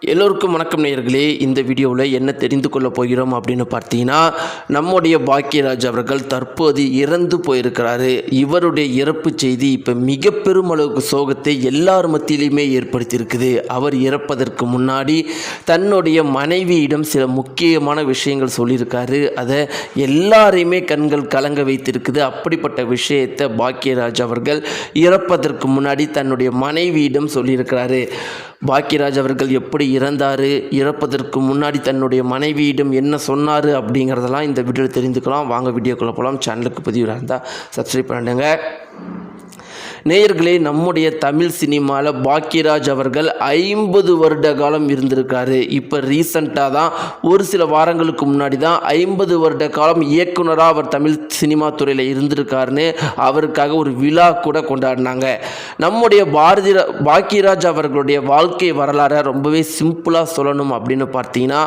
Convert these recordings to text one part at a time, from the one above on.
எல்லோருக்கும் வணக்கம் நேயர்களே. இந்த வீடியோவில் என்ன தெரிந்து கொள்ள போகிறோம் அப்படின்னு பார்த்தீங்கன்னா, நம்முடைய பாக்கியராஜ் அவர்கள் தற்போது இறந்து போயிருக்கிறாரு. இவருடைய இறப்பு செய்தி இப்போ மிக பெரும் அளவுக்கு சோகத்தை எல்லார் மத்தியிலுமே ஏற்படுத்தியிருக்குது. அவர் இறப்பதற்கு முன்னாடி தன்னுடைய மனைவியிடம் சில முக்கியமான விஷயங்கள் சொல்லியிருக்காரு. அதை எல்லாரையுமே கண்கள் கலங்க வைத்திருக்குது. அப்படிப்பட்ட விஷயத்தை பாக்கியராஜ் அவர்கள் இறப்பதற்கு முன்னாடி தன்னுடைய மனைவியிடம் சொல்லியிருக்கிறாரு. பாக்கியராஜ் அவர்கள் எப்படி இறந்தார், இறப்பதற்கு முன்னாடி தன்னுடைய மனைவியிடம் என்ன சொன்னார் அப்படிங்கிறதெல்லாம் இந்த வீடியோவில் தெரிந்துக்கலாம். வாங்க வீடியோக்குள்ளே போகலாம். சேனலுக்கு பதிவாக இருந்தால் சப்ஸ்கிரைப் பண்ணிடுங்க. நேயர்களே, நம்முடைய தமிழ் சினிமாவில் பாக்கியராஜ் அவர்கள் 50 வருட காலம் இருந்திருக்காரு. இப்போ ரீசண்டாக தான் ஒரு சில வாரங்களுக்கு முன்னாடி தான் 50 வருட காலம் இயக்குனராக அவர் தமிழ் சினிமா துறையில் இருந்திருக்காருன்னு அவருக்காக ஒரு விழா கூட கொண்டாடினாங்க. நம்முடைய பாக்கியராஜ் அவர்களுடைய வாழ்க்கை வரலாறை ரொம்பவே சிம்பிளாக சொல்லணும் அப்படின்னு பார்த்தீங்கன்னா,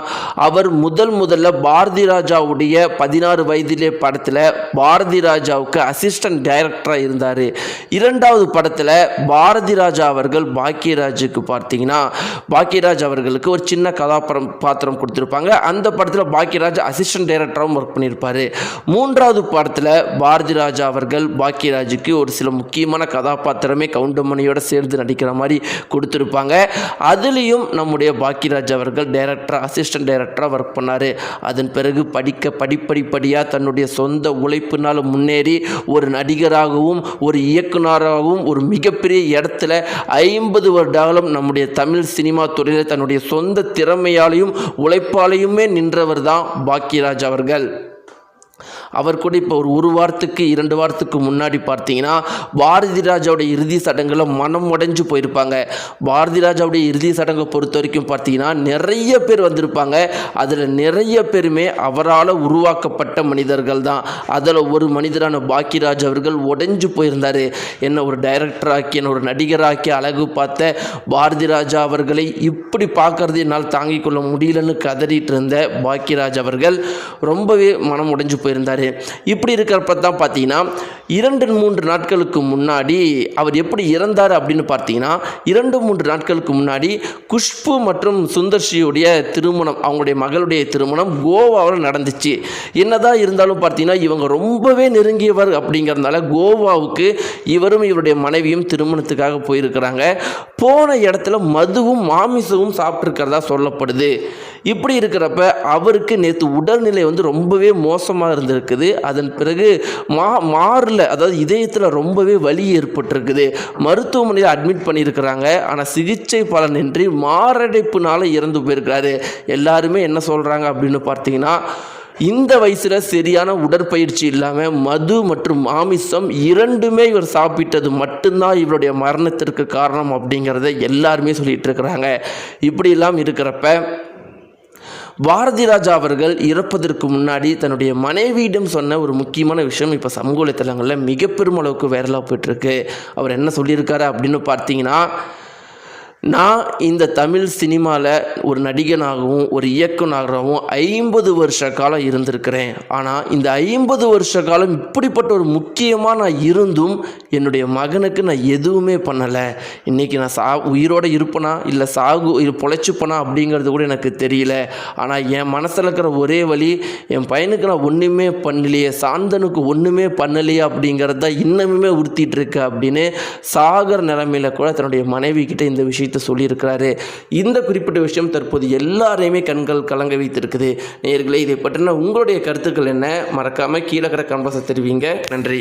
அவர் முதல்ல பாரதி ராஜாவுடைய 16 வயதிலே படத்தில் பாரதி ராஜாவுக்கு அசிஸ்டன்ட் டைரக்டராக இருந்தார். இரண்டாவது படத்தில் பாரதி ராஜா அவர்கள் பாக்கியராஜுக்கு பார்த்தீங்கன்னா, பாக்கியராஜ் அவர்களுக்கு ஒரு சின்ன கதாபாத்திரம் கொடுத்துருப்பாங்க. அந்த படத்தில் பாக்கியராஜ் அசிஸ்டன்ட் டைரக்டராகவும் ஒர்க் பண்ணியிருப்பார். மூன்றாவது படத்தில் பாரதி ராஜா அவர்கள் பாக்கியராஜுக்கு ஒரு சில முக்கியமான கதாபாத்திரமே கவுண்டமணியோடு சேர்ந்து நடிக்கிற மாதிரி கொடுத்துருப்பாங்க. அதுலேயும் நம்முடைய பாக்கியராஜ் அவர்கள் அசிஸ்டன்ட் டைரக்டராக ஒர்க் பண்ணார். அதன் பிறகு படிப்படியாக தன்னுடைய சொந்த உழைப்பினால் முன்னேறி ஒரு நடிகராகவும் ஒரு இயக்குனராகவும் ஒரு மிகப்பெரிய இடத்துல 50 வருடம் நம்முடைய தமிழ் சினிமா துறையில் தன்னுடைய சொந்த திறமையாலையும் உழைப்பாலையுமே நின்றவர் தான் பாக்கியராஜ் அவர்கள். அவர் கூட இப்போ ஒரு வாரத்துக்கு 2 வாரத்துக்கு முன்னாடி பார்த்தீங்கன்னா, பாரதி ராஜாவுடைய இறுதி சடங்கில் மனம் உடைஞ்சு போயிருப்பாங்க. பாரதி ராஜாவுடைய இறுதி சடங்கை பொறுத்த வரைக்கும் பார்த்தீங்கன்னா நிறைய பேர் வந்திருப்பாங்க. அதில் நிறைய பேருமே அவரால் உருவாக்கப்பட்ட மனிதர்கள் தான். அதில் ஒரு மனிதரான பாக்கியராஜ் அவர்கள் உடைஞ்சு போயிருந்தார். என்ன ஒரு டைரக்டராக்கி, என்ன ஒரு நடிகராக்கி அழகு பார்த்த பாரதி ராஜா அவர்களை இப்படி பார்க்கறது என்னால் தாங்கிக் கொள்ள முடியலன்னு கதறிட்டு இருந்த பாக்கியராஜ் அவர்கள் ரொம்பவே மனம் உடைஞ்சு போயிருந்தார். இப்படி இருக்கிறப்ப தான் பார்த்தீங்கன்னா 2-3 நாட்களுக்கு முன்னாடி அவர் எப்படி இறந்தார் அப்படின்னு பார்த்தீங்கன்னா, 2-3 நாட்களுக்கு முன்னாடி குஷ்பு மற்றும் சுந்தர்ஷியுடைய திருமணம், அவங்களுடைய மகளுடைய திருமணம் கோவாவில் நடந்துச்சு. என்னதான் இருந்தாலும் பார்த்தீங்கன்னா இவங்க ரொம்பவே நெருங்கியவர் அப்படிங்கிறதுனால கோவாவுக்கு இவரும் இவருடைய மனைவியும் திருமணத்துக்காக போயிருக்கிறாங்க. போன இடத்துல மதுவும் மாமிசமும் சாப்பிட்ருக்கிறதா சொல்லப்படுது. இப்படி இருக்கிறப்ப அவருக்கு நேற்று உடல்நிலை ரொம்பவே மோசமாக இருந்திருக்குது. அதன் பிறகு மாறில், அதாவது இதயத்தில் ரொம்பவே வலி ஏற்பட்டிருக்குது. மருத்துவமனையில் அட்மிட் பண்ணியிருக்கிறாங்க. ஆனால் சிகிச்சை பலனின்றி மாரடைப்புனால இறந்து போயிருக்கிறாரு. எல்லாருமே என்ன சொல்கிறாங்க அப்படின்னு பார்த்தீங்கன்னா, இந்த வயசில் சரியான உடற்பயிற்சி இல்லாமல் மது மற்றும் மாமிசம் இரண்டுமே இவர் சாப்பிட்டது மட்டும்தான் இவருடைய மரணத்திற்கு காரணம் அப்படிங்கிறத எல்லாருமே சொல்லிகிட்டு இருக்கிறாங்க. இப்படியெல்லாம் இருக்கிறப்ப பாரதி ராஜா அவர்கள் இறப்பதற்கு முன்னாடி தன்னுடைய மனைவியிடம் சொன்ன ஒரு முக்கியமான விஷயம் இப்போ சமூக வலைத்தளங்களில் மிக பெரும் அளவுக்கு வைரலாக போயிட்டுருக்கு. அவர் என்ன சொல்லியிருக்காரு அப்படின்னு பார்த்தீங்கன்னா, நான் இந்த தமிழ் சினிமாவில் ஒரு நடிகனாகவும் ஒரு இயக்குனராகவும் 50 வருஷ காலம் இருந்திருக்கிறேன். ஆனால் இந்த 50 வருஷ காலம் இப்படிப்பட்ட ஒரு முக்கியமாக நான் இருந்தும் என்னுடைய மகனுக்கு நான் எதுவுமே பண்ணலை. இன்றைக்கி நான் உயிரோடு இருப்பேனா இல்லை பொழைச்சிப்பேனா அப்படிங்கிறது கூட எனக்கு தெரியல. ஆனால் என் மனசில் இருக்கிற ஒரே வழி, என் பையனுக்கு நான் ஒன்றுமே பண்ணலையே, சாந்தனுக்கு ஒன்றுமே பண்ணலையே அப்படிங்கிறது தான் இன்னமுமே உறுத்திட்டுருக்கு அப்படின்னு சாகர் நிலைமையில் கூட தன்னுடைய மனைவி கிட்ட இந்த விஷயத்தை சொல்லியிருக்கிறாரு. இந்த குறிப்பிட்ட விஷயம் தற்போது எல்லாரையுமே கண்கள் கலங்க வைத்திருக்குது. நேயர்களே, இதை பற்றின உங்களுடைய கருத்துக்கள் என்ன? மறக்காமல் கீழே கமெண்ட் பாக்ஸில் தெரிவிங்க. நன்றி.